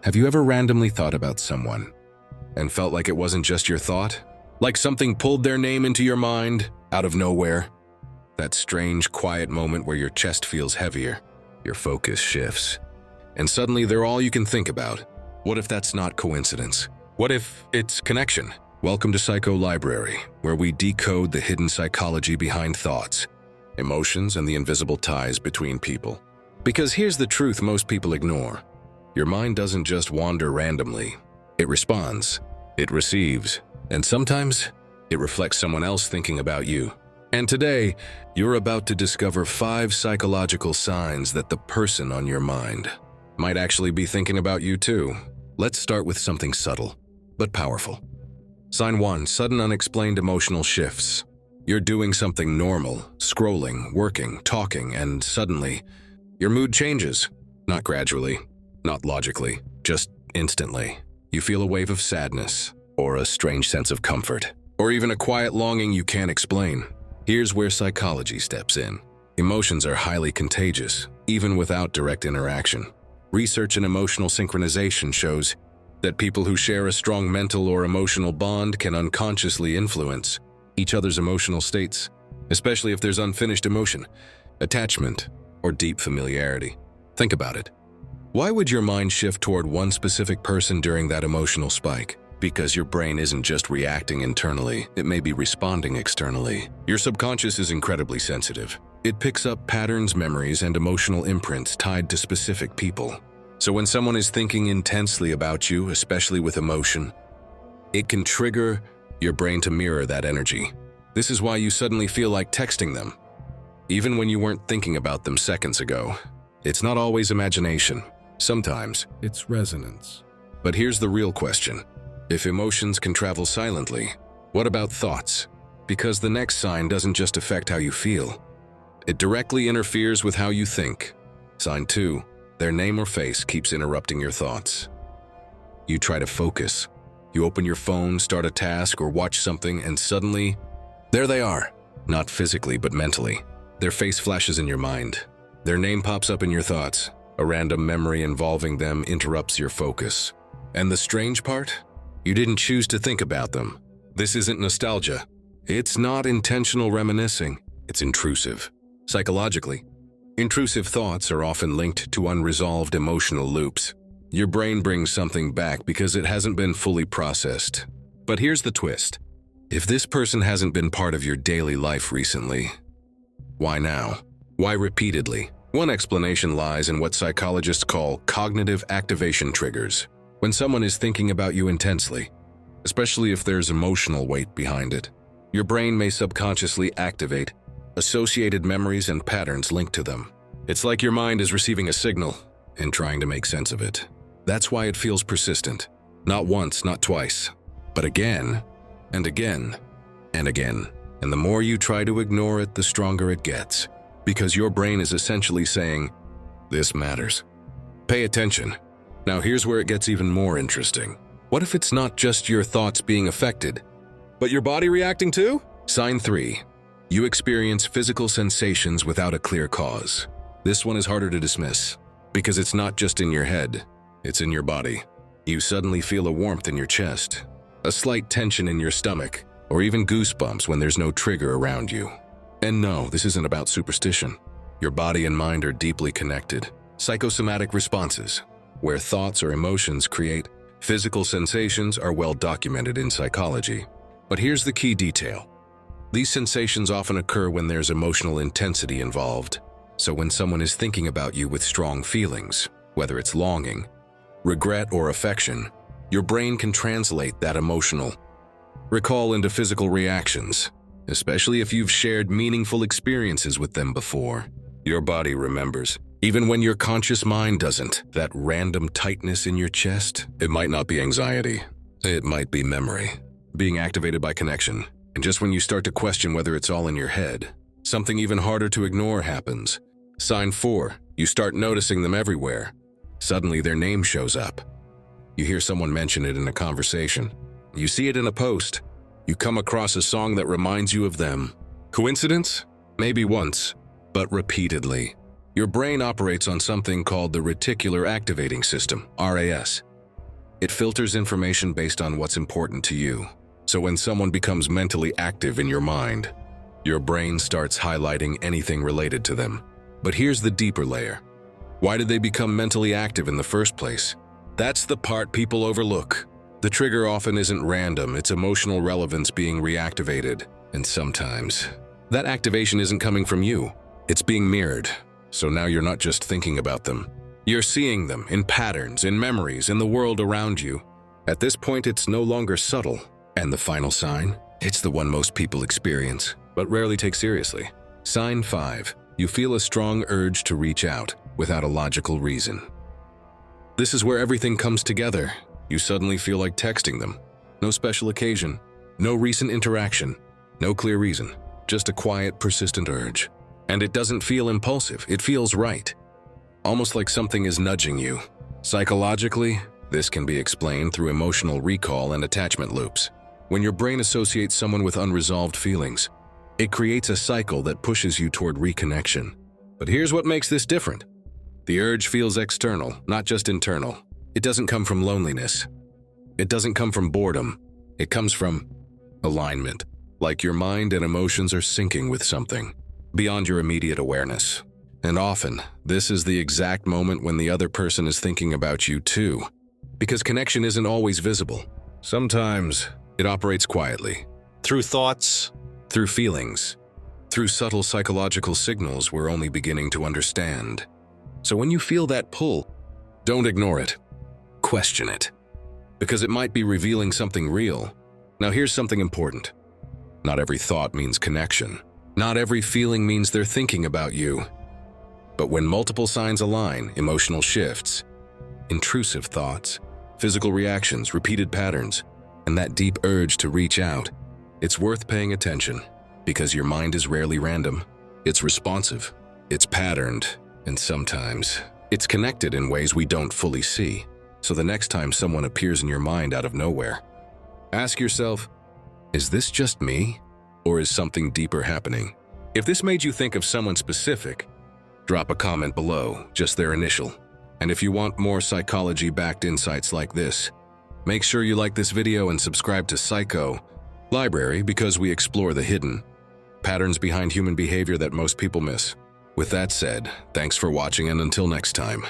Have you ever randomly thought about someone and felt like it wasn't just your thought? Like something pulled their name into your mind out of nowhere? That strange, quiet moment where your chest feels heavier, your focus shifts, and suddenly they're all you can think about. What if that's not coincidence? What if it's connection? Welcome to Psycho Library, where we decode the hidden psychology behind thoughts, emotions, and the invisible ties between people. Because here's the truth most people ignore. Your mind doesn't just wander randomly. It responds, it receives, and sometimes it reflects someone else thinking about you. And today, you're about to discover 5 psychological signs that the person on your mind might actually be thinking about you too. Let's start with something subtle, but powerful. Sign 1, sudden unexplained emotional shifts. You're doing something normal, scrolling, working, talking, and suddenly, your mood changes. Not gradually, not logically, just instantly. You feel a wave of sadness, or a strange sense of comfort, or even a quiet longing you can't explain. Here's where psychology steps in. Emotions are highly contagious, even without direct interaction. Research in emotional synchronization shows that people who share a strong mental or emotional bond can unconsciously influence each other's emotional states, especially if there's unfinished emotion, attachment, or deep familiarity. Think about it. Why would your mind shift toward one specific person during that emotional spike? Because your brain isn't just reacting internally, it may be responding externally. Your subconscious is incredibly sensitive. It picks up patterns, memories, and emotional imprints tied to specific people. So when someone is thinking intensely about you, especially with emotion, it can trigger your brain to mirror that energy. This is why you suddenly feel like texting them, even when you weren't thinking about them seconds ago. It's not always imagination. Sometimes it's resonance. But here's the real question. If emotions can travel silently, what about thoughts? Because the next sign doesn't just affect how you feel. It directly interferes with how you think. Sign 2, their name or face keeps interrupting your thoughts. You try to focus. You open your phone, start a task, or watch something, and suddenly, there they are. Not physically, but mentally. Their face flashes in your mind. Their name pops up in your thoughts. A random memory involving them interrupts your focus. And the strange part? You didn't choose to think about them. This isn't nostalgia. It's not intentional reminiscing. It's intrusive. Psychologically, intrusive thoughts are often linked to unresolved emotional loops. Your brain brings something back because it hasn't been fully processed. But here's the twist. If this person hasn't been part of your daily life recently, why now? Why repeatedly? One explanation lies in what psychologists call cognitive activation triggers. When someone is thinking about you intensely, especially if there's emotional weight behind it, your brain may subconsciously activate associated memories and patterns linked to them. It's like your mind is receiving a signal and trying to make sense of it. That's why it feels persistent. Not once, not twice, but again and again and again. And the more you try to ignore it, the stronger it gets. Because your brain is essentially saying, this matters. Pay attention. Now here's where it gets even more interesting. What if it's not just your thoughts being affected, but your body reacting too? Sign 3. You experience physical sensations without a clear cause. This one is harder to dismiss, because it's not just in your head, it's in your body. You suddenly feel a warmth in your chest, a slight tension in your stomach, or even goosebumps when there's no trigger around you. And no, this isn't about superstition. Your body and mind are deeply connected. Psychosomatic responses, where thoughts or emotions create physical sensations, are well documented in psychology. But here's the key detail. These sensations often occur when there's emotional intensity involved. So when someone is thinking about you with strong feelings, whether it's longing, regret, or affection, your brain can translate that emotional recall into physical reactions, especially if you've shared meaningful experiences with them before. Your body remembers, even when your conscious mind doesn't. That random tightness in your chest, it might not be anxiety. It might be memory, being activated by connection. And just when you start to question whether it's all in your head, something even harder to ignore happens. Sign 4, you start noticing them everywhere. Suddenly their name shows up. You hear someone mention it in a conversation. You see it in a post. You come across a song that reminds you of them. Coincidence? Maybe once, but repeatedly. Your brain operates on something called the reticular activating system, RAS. It filters information based on what's important to you. So when someone becomes mentally active in your mind, your brain starts highlighting anything related to them. But here's the deeper layer. Why did they become mentally active in the first place? That's the part people overlook. The trigger often isn't random, it's emotional relevance being reactivated. And sometimes, that activation isn't coming from you. It's being mirrored. So now you're not just thinking about them. You're seeing them in patterns, in memories, in the world around you. At this point, it's no longer subtle. And the final sign? It's the one most people experience, but rarely take seriously. Sign 5. You feel a strong urge to reach out without a logical reason. This is where everything comes together. You suddenly feel like texting them. No special occasion, no recent interaction, no clear reason, just a quiet, persistent urge. And it doesn't feel impulsive, it feels right. Almost like something is nudging you. Psychologically, this can be explained through emotional recall and attachment loops. When your brain associates someone with unresolved feelings, it creates a cycle that pushes you toward reconnection. But here's what makes this different. The urge feels external, not just internal. It doesn't come from loneliness. It doesn't come from boredom. It comes from alignment, like your mind and emotions are syncing with something beyond your immediate awareness. And often, this is the exact moment when the other person is thinking about you too, because connection isn't always visible. Sometimes, it operates quietly, through thoughts, through feelings, through subtle psychological signals we're only beginning to understand. So when you feel that pull, don't ignore it. Question it, because it might be revealing something real. Now here's something important. Not every thought means connection. Not every feeling means they're thinking about you. But when multiple signs align, emotional shifts, intrusive thoughts, physical reactions, repeated patterns, and that deep urge to reach out, it's worth paying attention, because your mind is rarely random. It's responsive, it's patterned, and sometimes it's connected in ways we don't fully see. So the next time someone appears in your mind out of nowhere, ask yourself, is this just me, or is something deeper happening? If this made you think of someone specific, drop a comment below, just their initial. And if you want more psychology-backed insights like this, make sure you like this video and subscribe to Psycho Library, because we explore the hidden patterns behind human behavior that most people miss. With that said, thanks for watching, and until next time.